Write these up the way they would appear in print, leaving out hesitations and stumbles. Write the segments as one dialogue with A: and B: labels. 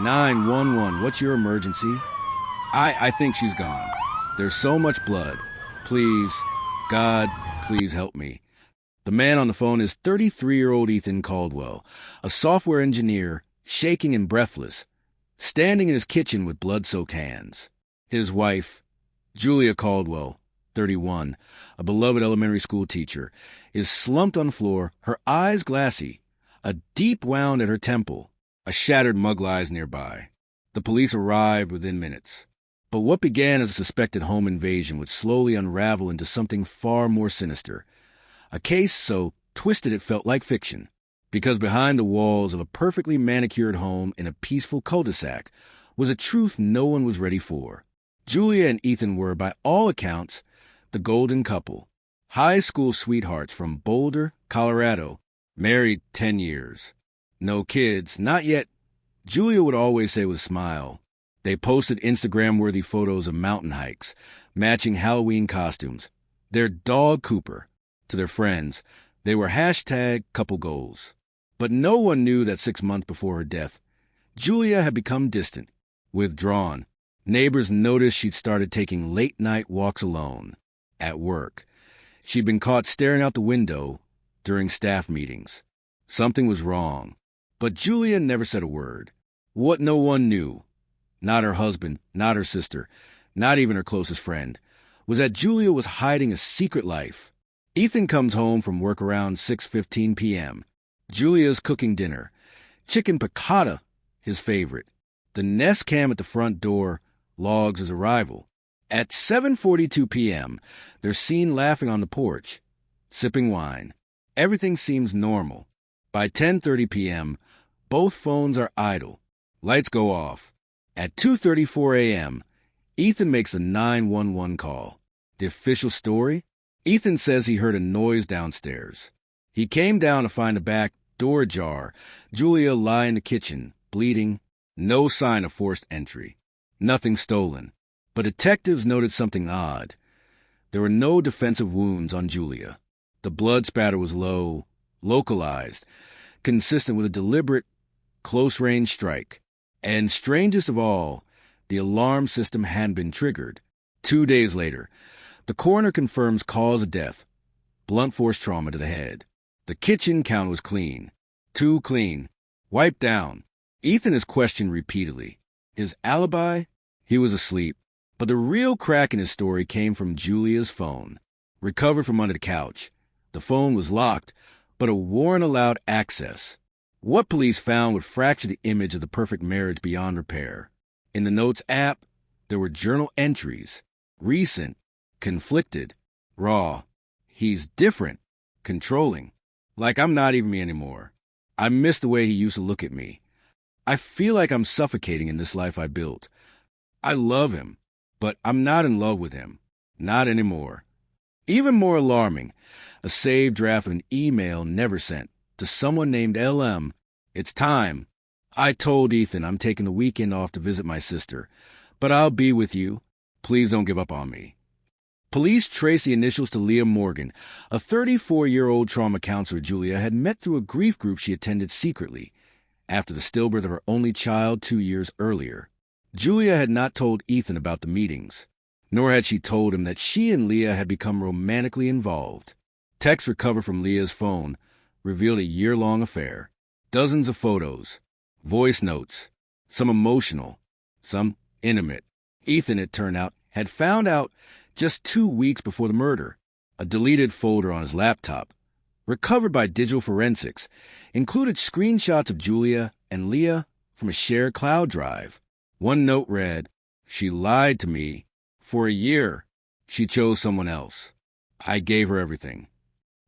A: 911, what's your emergency? I think she's gone. There's so much blood. Please, God, please help me. The man on the phone is 33-year-old Ethan Caldwell, a software engineer, shaking and breathless, standing in his kitchen with blood-soaked hands. His wife, Julia Caldwell, 31, a beloved elementary school teacher, is slumped on the floor, her eyes glassy, a deep wound at her temple. A shattered mug lies nearby. The police arrived within minutes. But what began as a suspected home invasion would slowly unravel into something far more sinister. A case so twisted it felt like fiction. Because behind the walls of a perfectly manicured home in a peaceful cul-de-sac was a truth no one was ready for. Julia and Ethan were, by all accounts, the golden couple. High school sweethearts from Boulder, Colorado, married 10 years. No kids, not yet, Julia would always say with a smile. They posted Instagram-worthy photos of mountain hikes, matching Halloween costumes. Their dog, Cooper. To their friends, they were #couple goals. But no one knew that 6 months before her death, Julia had become distant, withdrawn. Neighbors noticed she'd started taking late-night walks alone. At work, she'd been caught staring out the window during staff meetings. Something was wrong. But Julia never said a word. What no one knew, not her husband, not her sister, not even her closest friend, was that Julia was hiding a secret life. Ethan comes home from work around 6:15 p.m. Julia's cooking dinner. Chicken piccata, his favorite. The Nest cam at the front door logs his arrival. At 7:42 p.m., they're seen laughing on the porch, sipping wine. Everything seems normal. By 10:30 p.m., both phones are idle. Lights go off. At 2:34 a.m., Ethan makes a 911 call. The official story? Ethan says he heard a noise downstairs. He came down to find the back door ajar. Julia lie in the kitchen, bleeding. No sign of forced entry. Nothing stolen. But detectives noted something odd. There were no defensive wounds on Julia. The blood spatter was low, localized, consistent with a deliberate, close-range strike. And strangest of all, the alarm system hadn't been triggered. 2 days later, the coroner confirms cause of death, blunt force trauma to the head. The kitchen counter was clean. Too clean. Wiped down. Ethan is questioned repeatedly. His alibi? He was asleep. But the real crack in his story came from Julia's phone. Recovered from under the couch. The phone was locked, but a warrant allowed access. What police found would fracture the image of the perfect marriage beyond repair. In the Notes app, there were journal entries. Recent, conflicted, raw. He's different, controlling. Like I'm not even me anymore. I miss the way he used to look at me. I feel like I'm suffocating in this life I built. I love him, but I'm not in love with him. Not anymore. Even more alarming, a saved draft of an email never sent to someone named LM. It's time. I told Ethan I'm taking the weekend off to visit my sister, but I'll be with you. Please don't give up on me. Police traced the initials to Leah Morgan, a 34-year-old trauma counselor Julia had met through a grief group she attended secretly after the stillbirth of her only child 2 years earlier. Julia had not told Ethan about the meetings, nor had she told him that she and Leah had become romantically involved. Texts recovered from Leah's phone revealed a year-long affair. Dozens of photos, voice notes, some emotional, some intimate. Ethan, it turned out, had found out just 2 weeks before the murder. A deleted folder on his laptop, recovered by digital forensics, included screenshots of Julia and Leah from a shared cloud drive. One note read, "She lied to me. For a year, she chose someone else. I gave her everything."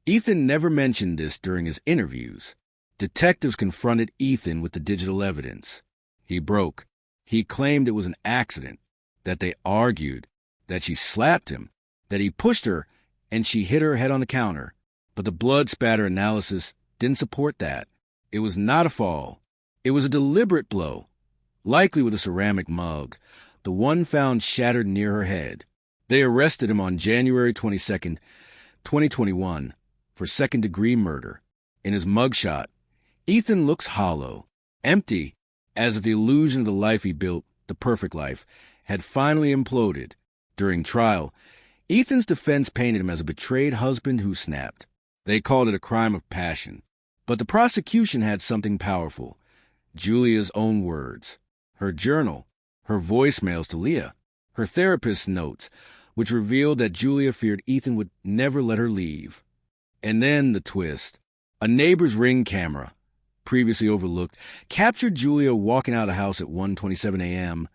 A: Ethan never mentioned this during his interviews. Detectives confronted Ethan with the digital evidence. He broke. He claimed it was an accident, that they argued, that she slapped him, that he pushed her, and she hit her head on the counter. But the blood spatter analysis didn't support that. It was not a fall. It was a deliberate blow, likely with a ceramic mug, the one found shattered near her head. They arrested him on January 22nd, 2021, for second-degree murder. In his mugshot, Ethan looks hollow, empty, as if the illusion of the life he built, the perfect life, had finally imploded. During trial, Ethan's defense painted him as a betrayed husband who snapped. They called it a crime of passion. But the prosecution had something powerful. Julia's own words, her journal, her voicemails to Leah, her therapist's notes, which revealed that Julia feared Ethan would never let her leave. And then the twist. A neighbor's Ring camera, previously overlooked, captured Julia walking out of the house at 1:27 a.m.,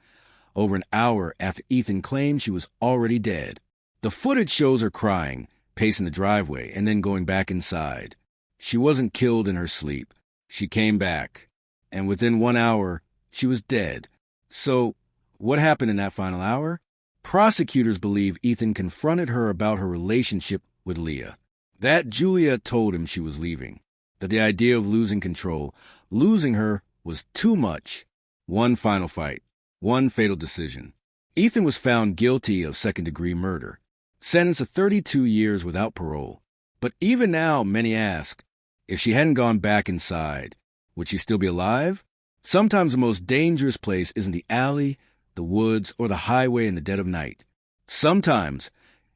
A: over an hour after Ethan claimed she was already dead. The footage shows her crying, pacing the driveway, and then going back inside. She wasn't killed in her sleep. She came back, and within 1 hour, she was dead. So, what happened in that final hour? Prosecutors believe Ethan confronted her about her relationship with Leah. That Julia told him she was leaving. That the idea of losing control, losing her, was too much. One final fight. One fatal decision. Ethan was found guilty of second-degree murder, sentenced to 32 years without parole. But even now, many ask, if she hadn't gone back inside, would she still be alive? Sometimes the most dangerous place isn't the alley, the woods, or the highway in the dead of night. Sometimes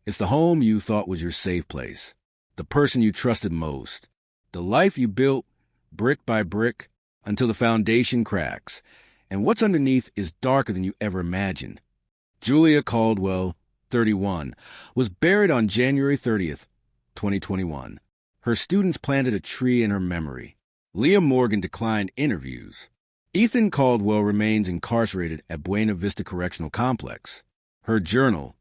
A: it's the home you thought was your safe place, the person you trusted most, the life you built brick by brick until the foundation cracks, and what's underneath is darker than you ever imagined. Julia Caldwell, 31, was buried on January 30th, 2021. Her students planted a tree in her memory. Leah Morgan declined interviews. Ethan Caldwell remains incarcerated at Buena Vista Correctional Complex. Her journal,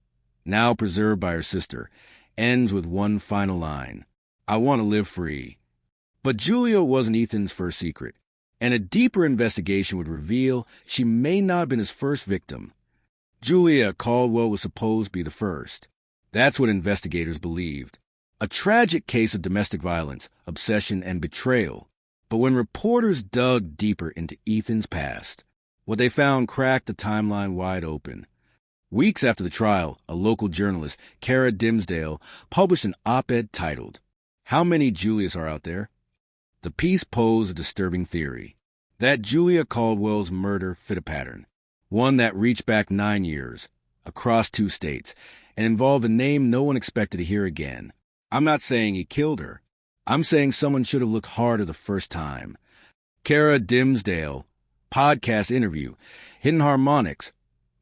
A: now preserved by her sister, ends with one final line: "I want to live free." But Julia wasn't Ethan's first secret, and a deeper investigation would reveal she may not have been his first victim. Julia Caldwell was supposed to be the first. That's what investigators believed. A tragic case of domestic violence, obsession, and betrayal. But when reporters dug deeper into Ethan's past, what they found cracked the timeline wide open. Weeks after the trial, a local journalist, Kara Dimsdale, published an op-ed titled, "How Many Julias Are Out There?" The piece posed a disturbing theory, that Julia Caldwell's murder fit a pattern, one that reached back 9 years, across 2 states, and involved a name no one expected to hear again. I'm not saying he killed her. I'm saying someone should have looked harder the first time. Kara Dimsdale, podcast interview, Hidden Harmonics,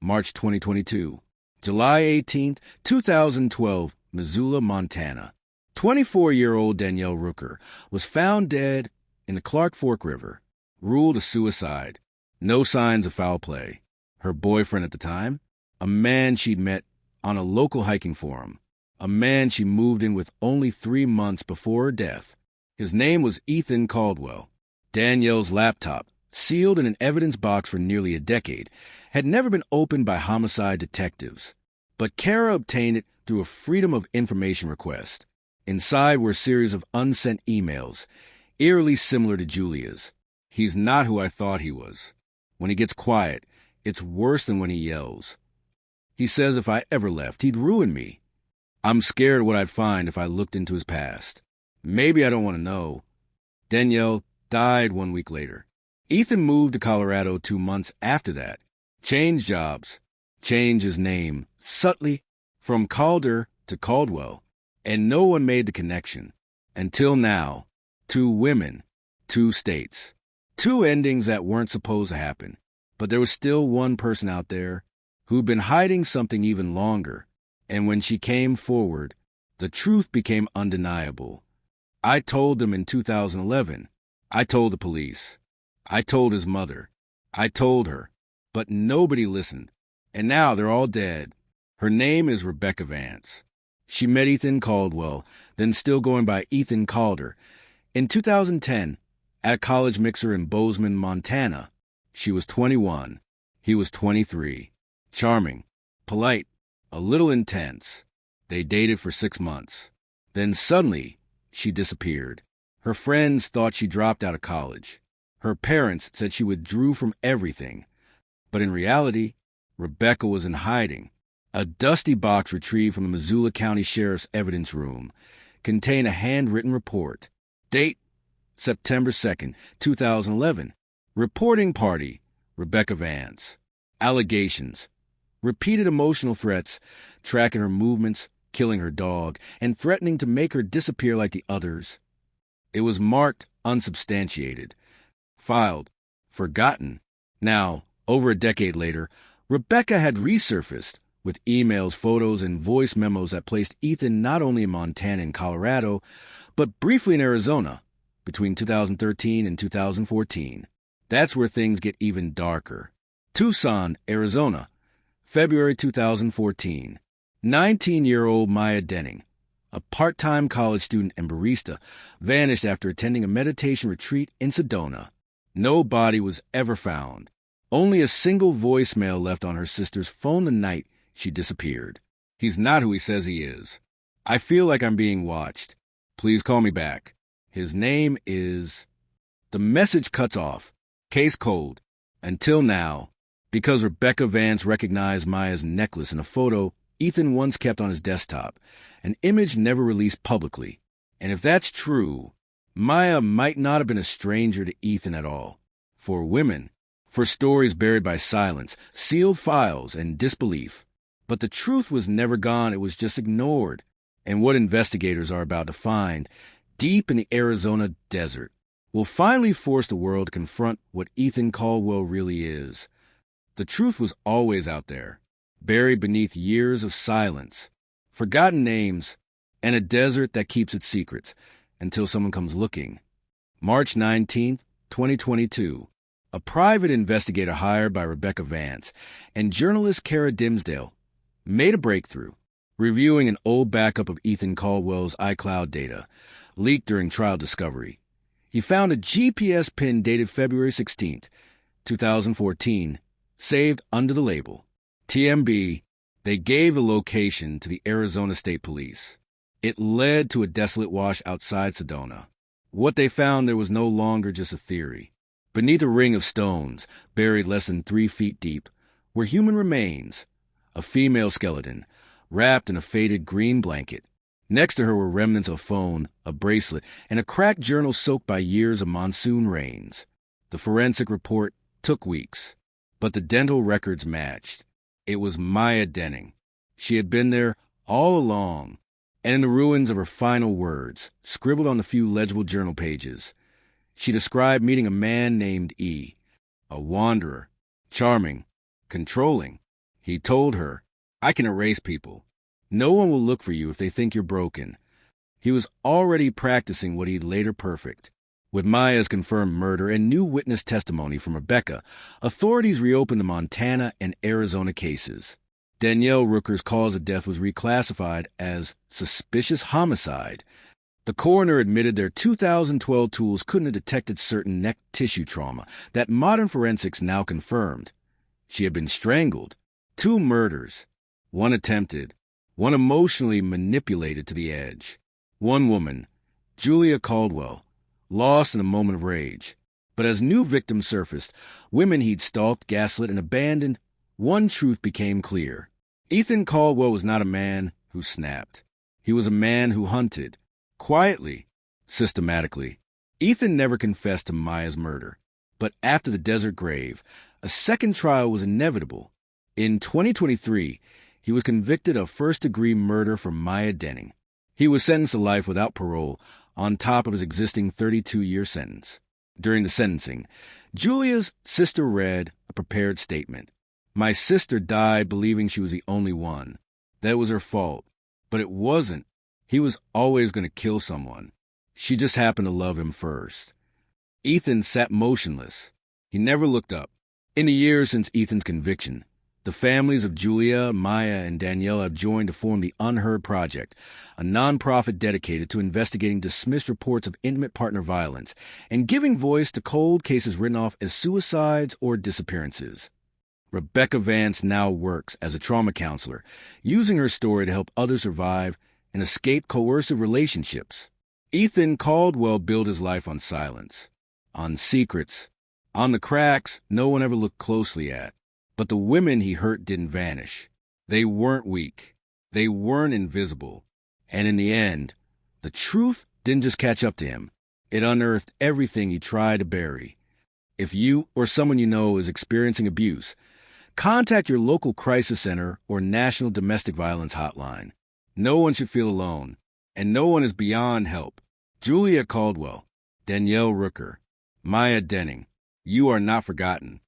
A: March 2022. July 18th, 2012, Missoula, Montana. 24-year-old Danielle Rooker was found dead in the Clark Fork River, ruled a suicide. No signs of foul play. Her boyfriend at the time, a man she'd met on a local hiking forum, a man she moved in with only 3 months before her death. His name was Ethan Caldwell. Danielle's laptop, sealed in an evidence box for nearly a decade, had never been opened by homicide detectives. But Kara obtained it through a Freedom of Information request. Inside were a series of unsent emails, eerily similar to Julia's. "He's not who I thought he was. When he gets quiet, it's worse than when he yells. He says if I ever left, he'd ruin me. I'm scared of what I'd find if I looked into his past. Maybe I don't want to know." Danielle died 1 week later. Ethan moved to Colorado 2 months after that. Changed jobs. Changed his name, subtly, from Calder to Caldwell. And no one made the connection. Until now. 2 women. 2 states. 2 endings that weren't supposed to happen. But there was still one person out there who'd been hiding something even longer. And when she came forward, the truth became undeniable. I told them in 2011. I told the police. I told his mother. I told her. But nobody listened. And now they're all dead. Her name is Rebecca Vance. She met Ethan Caldwell, then still going by Ethan Calder, in 2010 at a college mixer in Bozeman, Montana. She was 21. He was 23. Charming, polite, a little intense. They dated for 6 months. Then suddenly, she disappeared. Her friends thought she dropped out of college. Her parents said she withdrew from everything. But in reality, Rebecca was in hiding. A dusty box retrieved from the Missoula County Sheriff's evidence room contained a handwritten report. Date, September 2nd, 2011. Reporting party, Rebecca Vance. Allegations. Repeated emotional threats, tracking her movements, killing her dog, and threatening to make her disappear like the others. It was marked unsubstantiated. Filed. Forgotten. Now, over a decade later, Rebecca had resurfaced with emails, photos, and voice memos that placed Ethan not only in Montana and Colorado, but briefly in Arizona between 2013 and 2014. That's where things get even darker. Tucson, Arizona, February 2014. 19-year-old Maya Denning, a part-time college student and barista, vanished after attending a meditation retreat in Sedona. No body was ever found. Only a single voicemail left on her sister's phone the night she disappeared. He's not who he says he is. I feel like I'm being watched. Please call me back. His name is... The message cuts off. Case cold. Until now. Because Rebecca Vance recognized Maya's necklace in a photo Ethan once kept on his desktop, an image never released publicly. And if that's true, Maya might not have been a stranger to Ethan at all. For women, for stories buried by silence, sealed files, and disbelief. But the truth was never gone, it was just ignored. And what investigators are about to find, deep in the Arizona desert, will finally force the world to confront what Ethan Caldwell really is. The truth was always out there, buried beneath years of silence, forgotten names, and a desert that keeps its secrets until someone comes looking. March 19, 2022. A private investigator hired by Rebecca Vance and journalist Kara Dimsdale made a breakthrough, reviewing an old backup of Ethan Caldwell's iCloud data, leaked during trial discovery. He found a GPS pin dated February 16, 2014, saved under the label TMB. They gave the location to the Arizona State Police. It led to a desolate wash outside Sedona. What they found there was no longer just a theory. Beneath a ring of stones, buried less than 3 feet deep, were human remains. A female skeleton, wrapped in a faded green blanket. Next to her were remnants of a phone, a bracelet, and a cracked journal soaked by years of monsoon rains. The forensic report took weeks, but the dental records matched. It was Maya Denning. She had been there all along, and in the ruins of her final words, scribbled on the few legible journal pages, she described meeting a man named E, a wanderer, charming, controlling. He told her, "I can erase people. No one will look for you if they think you're broken." He was already practicing what he'd later perfect. With Maya's confirmed murder and new witness testimony from Rebecca, authorities reopened the Montana and Arizona cases. Danielle Rooker's cause of death was reclassified as suspicious homicide. The coroner admitted their 2012 tools couldn't have detected certain neck tissue trauma that modern forensics now confirmed. She had been strangled. 2 murders. 1 attempted. 1 emotionally manipulated to the edge. 1 woman, Julia Caldwell, lost in a moment of rage. But as new victims surfaced, women he'd stalked, gaslit, and abandoned, one truth became clear. Ethan Caldwell was not a man who snapped. He was a man who hunted. Quietly, systematically. Ethan never confessed to Maya's murder. But after the desert grave, a second trial was inevitable. In 2023, he was convicted of first-degree murder for Maya Denning. He was sentenced to life without parole on top of his existing 32-year sentence. During the sentencing, Julia's sister read a prepared statement. "My sister died believing she was the only one. That was her fault. But it wasn't. He was always going to kill someone. She just happened to love him first." Ethan sat motionless. He never looked up. In the years since Ethan's conviction, the families of Julia, Maya, and Danielle have joined to form the Unheard Project, a nonprofit dedicated to investigating dismissed reports of intimate partner violence and giving voice to cold cases written off as suicides or disappearances. Rebecca Vance now works as a trauma counselor, using her story to help others survive and escape coercive relationships. Ethan Caldwell built his life on silence, on secrets, on the cracks no one ever looked closely at. But the women he hurt didn't vanish. They weren't weak. They weren't invisible. And in the end, the truth didn't just catch up to him. It unearthed everything he tried to bury. If you or someone you know is experiencing abuse, contact your local crisis center or national domestic violence hotline. No one should feel alone, and no one is beyond help. Julia Caldwell, Danielle Rooker, Maya Denning, you are not forgotten.